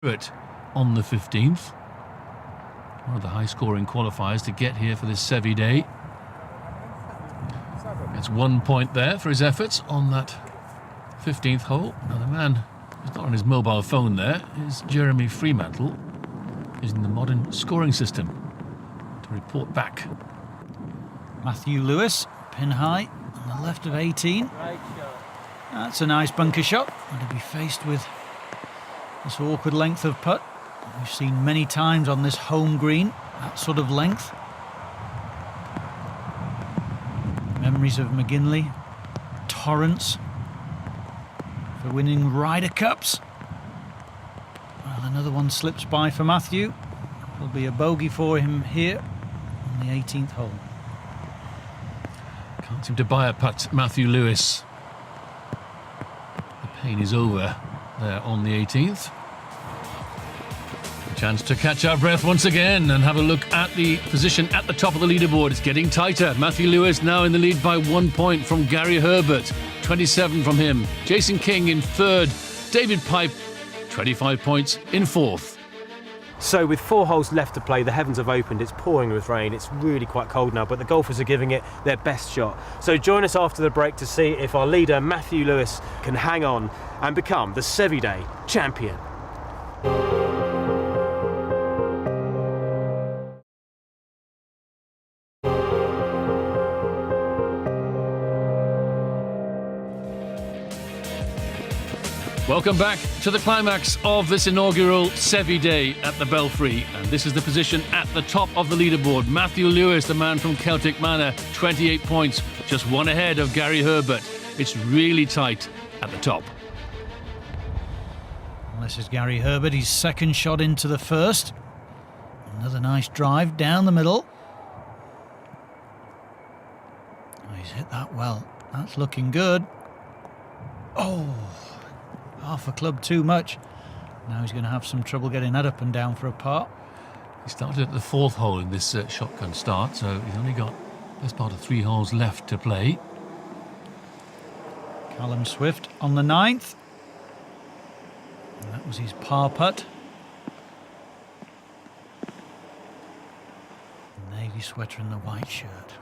It on the 15th. One of the high-scoring qualifiers to get here for this Seve day. Gets 1 point there for his efforts on that 15th hole. Now the man who's not on his mobile phone there is Jeremy Fremantle, using the modern scoring system to report back. Matthew Lewis, pin high on the left of 18. That's a nice bunker shot. And to be faced with this awkward length of putt, we've seen many times on this home green, that sort of length. Memories of McGinley, Torrance for winning Ryder Cups. Well, another one slips by for Matthew. There'll be a bogey for him here on the 18th hole. Can't seem to buy a putt, Matthew Lewis. The pain is over there on the 18th. A chance to catch our breath once again and have a look at the position at the top of the leaderboard. It's getting tighter. Matthew Lewis now in the lead by 1 point from Gary Herbert. 27 from him. Jason King in third. David Pipe, 25 points in fourth. So with 4 holes left to play, the heavens have opened, it's pouring with rain, it's really quite cold now, but the golfers are giving it their best shot. So join us after the break to see if our leader, Matthew Lewis, can hang on and become the Seve Day champion. Welcome back to the climax of this inaugural Seve Day at the Belfry. And this is the position at the top of the leaderboard. Matthew Lewis, the man from Celtic Manor, 28 points, just 1 ahead of Gary Herbert. It's really tight at the top. Well, this is Gary Herbert, his second shot into the first. Another nice drive down the middle. Oh, he's hit that well. That's looking good. Oh, half a club too much. Now he's going to have some trouble getting that up and down for a par. He started at the 4th hole in this shotgun start, so he's only got best part of 3 holes left to play. Callum Swift on the 9th. And that was his par putt. Navy sweater and the white shirt.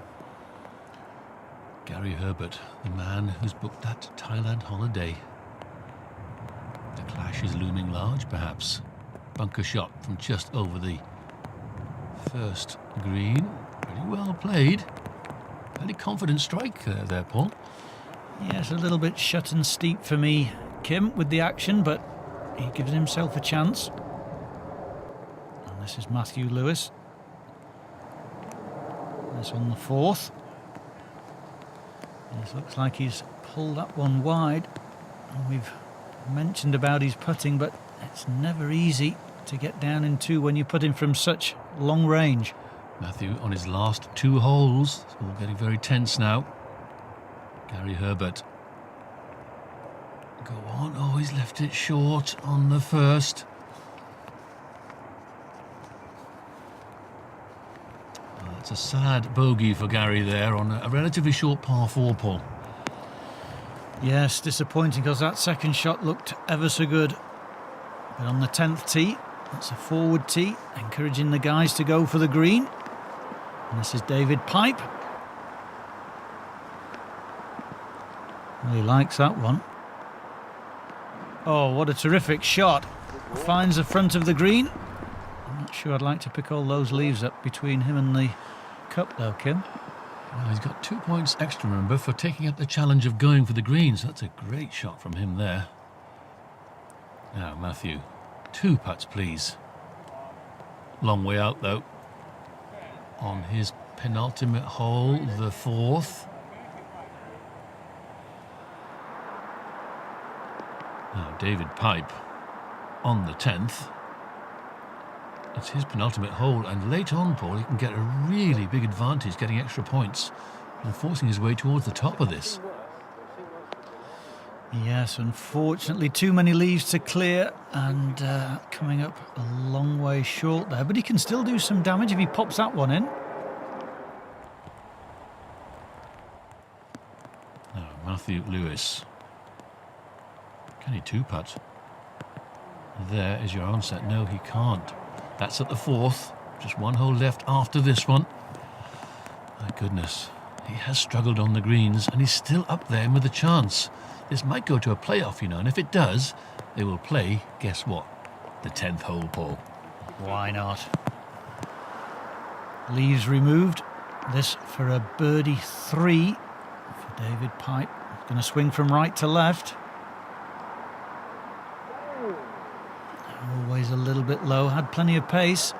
Gary Herbert, the man who's booked that Thailand holiday. The clash is looming large, perhaps. Bunker shot from just over the first green. Pretty well played. Fairly confident strike there, Paul. Yes, a little bit shut and steep for me, Kim, with the action, but he gives himself a chance. And this is Matthew Lewis. This on the 4th. This looks like he's pulled that one wide. And we've mentioned about his putting, but it's never easy to get down in 2 when you're putting from such long range. Matthew on his last 2 holes. It's all getting very tense now. Gary Herbert. Go on. Oh, he's left it short on the first. Oh, that's a sad bogey for Gary there on a relatively short par 4, Paul. Yes, disappointing because that second shot looked ever so good. But on the 10th tee, that's a forward tee, encouraging the guys to go for the green. And this is David Pipe. Well, he likes that one. Oh, what a terrific shot. Finds the front of the green. I'm not sure I'd like to pick all those leaves up between him and the cup though, Kim. Well, he's got 2 points extra, remember, for taking up the challenge of going for the greens. That's a great shot from him there. Now, Matthew, 2 putts, please. Long way out, though. On his penultimate hole, the 4th. Now, David Pipe on the 10th. It's his penultimate hole, and late on, Paul, he can get a really big advantage, getting extra points and forcing his way towards the top of this. Yes, unfortunately, too many leaves to clear and coming up a long way short there. But he can still do some damage if he pops that one in. Now, Matthew Lewis. Can he 2-putt? There is your answer. No, he can't. That's at the 4th. Just one hole left after this one. My goodness. He has struggled on the greens, and he's still up there with a chance. This might go to a playoff, you know, and if it does, they will play, guess what? The 10th hole, Paul. Why not? Leaves removed. This for a birdie 3 for David Pipe. Going to swing from right to left. Always a little bit low. Had plenty of pace.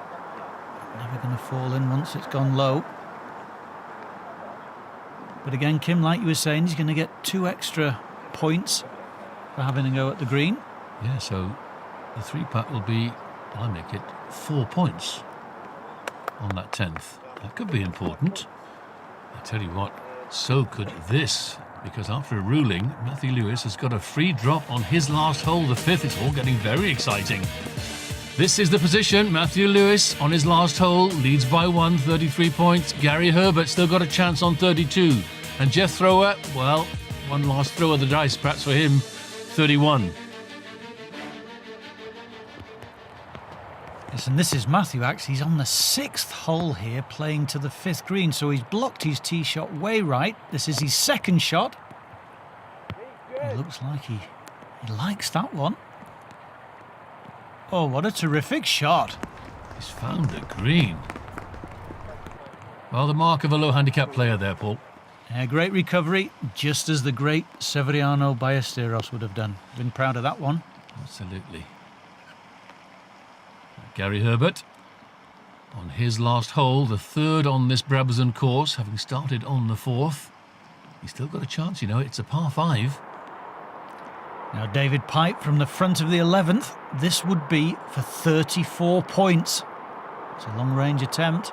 Never going to fall in once it's gone low. But again, Kim, like you were saying, he's going to get 2 extra points for having a go at the green. Yeah, so the 3-putt will be, I make it 4 points on that 10th. That could be important. I tell you what, so could this, because after a ruling, Matthew Lewis has got a free drop on his last hole, the 5th. It's all getting very exciting. This is the position. Matthew Lewis on his last hole leads by 1, 33 points. Gary Herbert still got a chance on 32. And Jeff Thrower, well, one last throw of the dice perhaps for him, 31. Yes, and this is Matthew actually. He's on the 6th hole here, playing to the 5th green, so he's blocked his tee shot way right. This is his 2nd shot. It looks like he likes that one. Oh, what a terrific shot. He's found the green. Well, the mark of a low handicap player there, Paul. Great recovery, just as the great Severiano Ballesteros would have done. Been proud of that one. Absolutely. Gary Herbert on his last hole, the 3rd on this Brabazon course, having started on the 4th. He's still got a chance, you know, it's a par 5. Now David Pipe from the front of the 11th. This would be for 34 points. It's a long-range attempt.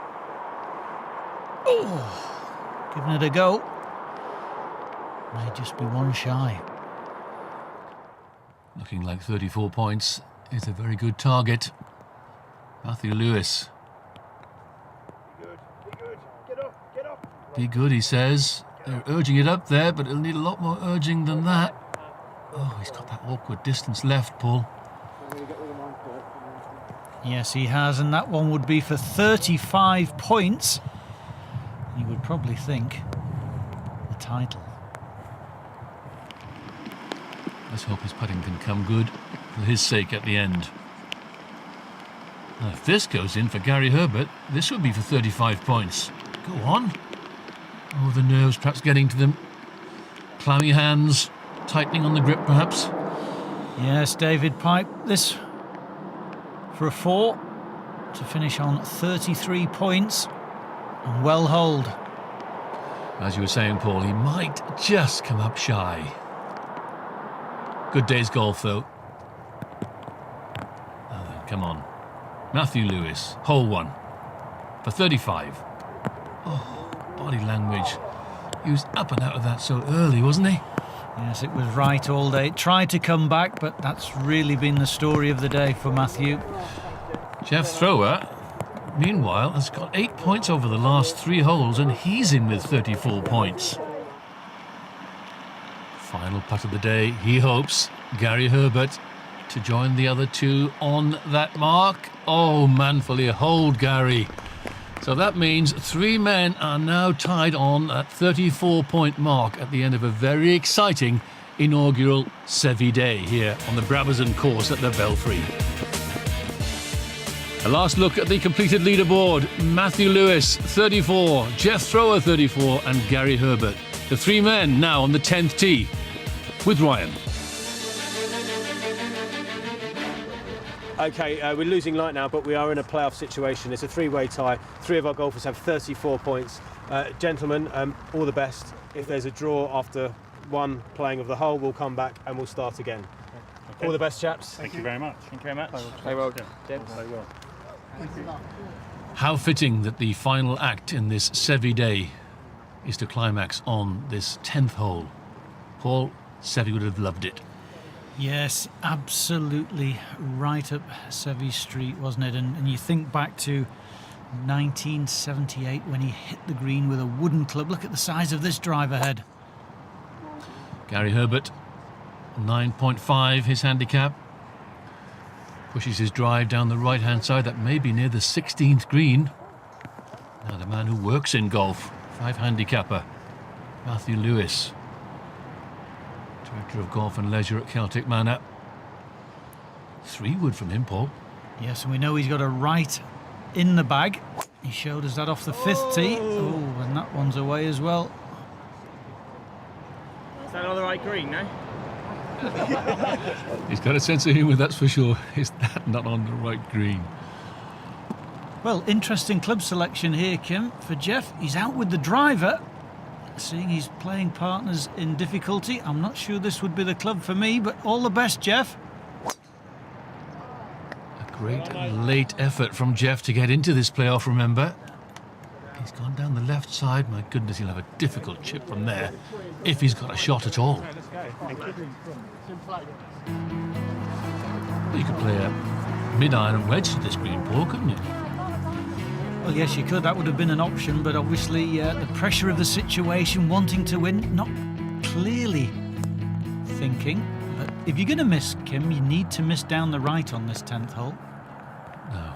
Oh, giving it a go. May just be one shy. Looking like 34 points is a very good target. Matthew Lewis. Be good, he says. They're urging it up there, but it'll need a lot more urging than that. Oh, he's got that awkward distance left, Paul. Yes, he has, and that one would be for 35 points. You would probably think the title. Let's hope his putting can come good for his sake at the end. Now, if this goes in for Gary Herbert, this would be for 35 points. Go on. Oh, the nerves perhaps getting to them. Clammy hands, tightening on the grip perhaps. Yes, David Pipe, this for a 4 to finish on 33 points and well holed. As you were saying, Paul, he might just come up shy. Good day's golf, though. Oh, then, come on. Matthew Lewis, hole 1 for 35. Oh, body language. He was up and out of that so early, wasn't he? Yes, it was right all day. Tried to come back, but that's really been the story of the day for Matthew. Jeff Thrower, meanwhile, has got 8 points over the last 3 holes, and he's in with 34 points. Final putt of the day, he hopes. Gary Herbert to join the other 2 on that mark. Oh, manfully hold, Gary. So that means 3 men are now tied on that 34-point mark at the end of a very exciting inaugural Seve day here on the Brabazon course at the Belfry. A last look at the completed leaderboard. Matthew Lewis, 34, Jeff Thrower, 34, and Gary Herbert. The 3 men now on the 10th tee with Ryan. Okay, we're losing light now, but we are in a playoff situation. It's a 3-way tie. 3 of our golfers have 34 points. Gentlemen, all the best. If there's a draw after 1 playing of the hole, we'll come back and we'll start again. Okay. All the best, chaps. Thank you very much. Thank you very much. Play well, James. Play well. Thank you. How fitting that the final act in this Seve day is to climax on this 10th hole. Paul, Seve would have loved it. Yes, absolutely right up Seve Street, wasn't it? And you think back to 1978 when he hit the green with a wooden club. Look at the size of this driver head. Gary Herbert, 9.5 his handicap. Pushes his drive down the right-hand side. That may be near the 16th green. Now the man who works in golf, 5 handicapper, Matthew Lewis, Director of Golf and Leisure at Celtic Manor. 3 wood from him, Paul. Yes, and we know he's got a right in the bag. He showed us that off the 5th tee. Oh, and that one's away as well. Is that on the right green, no? He's got a sense of humour, that's for sure. Is that not on the right green? Well, interesting club selection here, Kim, for Jeff. He's out with the driver. Seeing his playing partners in difficulty, I'm not sure this would be the club for me, but all the best, Jeff. A great late effort from Jeff to get into this playoff, remember. He's gone down the left side. My goodness, he'll have a difficult chip from there, if he's got a shot at all. You could play a mid-iron wedge to this green, Paul, couldn't you? Well, yes, you could. That would have been an option, but obviously the pressure of the situation, wanting to win, not clearly thinking. But if you're going to miss, Kim, you need to miss down the right on this 10th hole. No.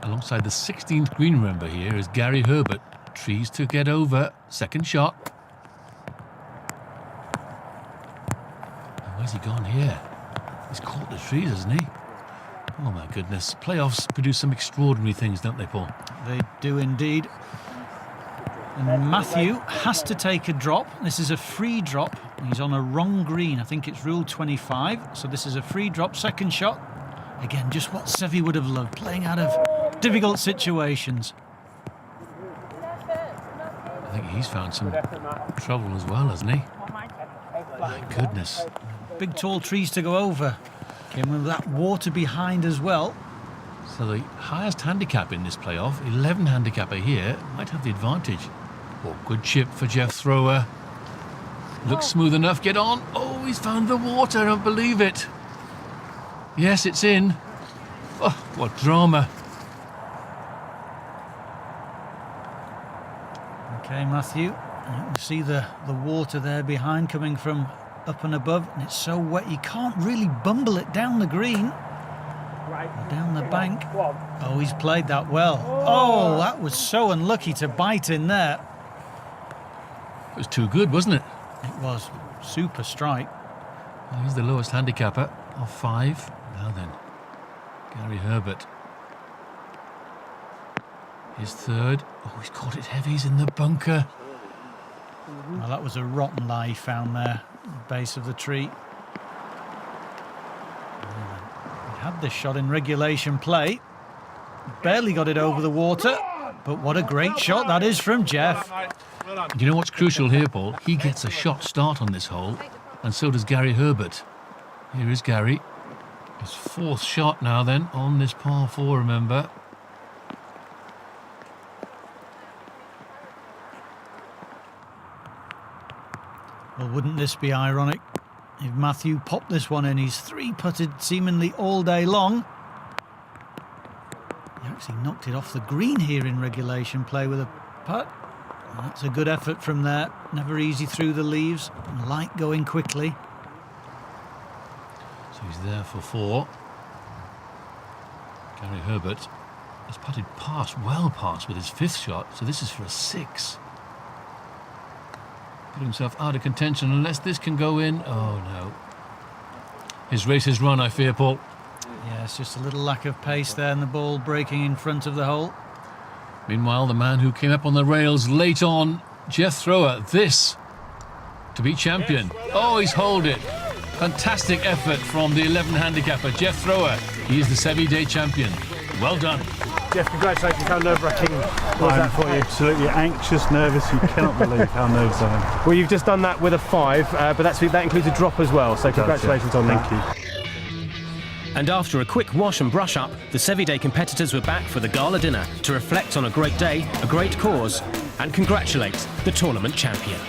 Alongside the 16th green, remember, here is Gary Herbert. Trees to get over. Second shot. Where's he gone here? He's caught the trees, hasn't he? Oh my goodness. Playoffs produce some extraordinary things, don't they, Paul? They do indeed. And Matthew has to take a drop. This is a free drop. He's on a wrong green. I think it's rule 25. So this is a free drop. Second shot. Again, just what Seve would have loved, playing out of difficult situations. I think he's found some trouble as well, hasn't he? My goodness. Big tall trees to go over. Came with that water behind as well. So the highest handicap in this playoff, 11 handicapper here, might have the advantage. Oh, good chip for Jeff Thrower. Looks smooth enough, get on. Oh, he's found the water, I don't believe it. Yes, it's in. Oh, what drama. Okay, Matthew, you can see the water there behind coming from up and above, and it's so wet you can't really bumble it down the green. Or down the bank. Oh, he's played that well. Oh, that was so unlucky to bite in there. It was too good, wasn't it? It was. Super strike. Well, he's the lowest handicapper of 5. Now then, Gary Herbert. His third. Oh, he's caught it heavy. He's in the bunker. Well, that was a rotten lie he found there at the base of the tree. He had this shot in regulation play. Barely got it over the water, but what a great shot that is from Jeff. You know what's crucial here, Paul? He gets a shot start on this hole, and so does Gary Herbert. Here is Gary. His 4th shot now then on this par 4, remember. Well, wouldn't this be ironic if Matthew popped this one in? He's 3-putted seemingly all day long. He actually knocked it off the green here in regulation play with a putt. Well, that's a good effort from there. Never easy through the leaves. Light going quickly. So he's there for 4. Gary Herbert has putted past, well past with his 5th shot, so this is for a 6. Put himself out of contention unless this can go in. Oh no. His race is run, I fear, Paul. Yeah, it's just a little lack of pace there and the ball breaking in front of the hole. Meanwhile, the man who came up on the rails late on, Jeff Thrower, this to be champion. Oh, he's holed it. Fantastic effort from the 11 handicapper, Jeff Thrower. He is the Seve Day champion. Well done. Jeff, congratulations. How nerve-wracking was that for you? Absolutely anxious, nervous. You cannot believe how nervous I am. Well, you've just done that with a 5, but that includes a drop as well, so congratulations on that. Thank you. And after a quick wash and brush up, the Seve Day competitors were back for the gala dinner to reflect on a great day, a great cause, and congratulate the tournament champion.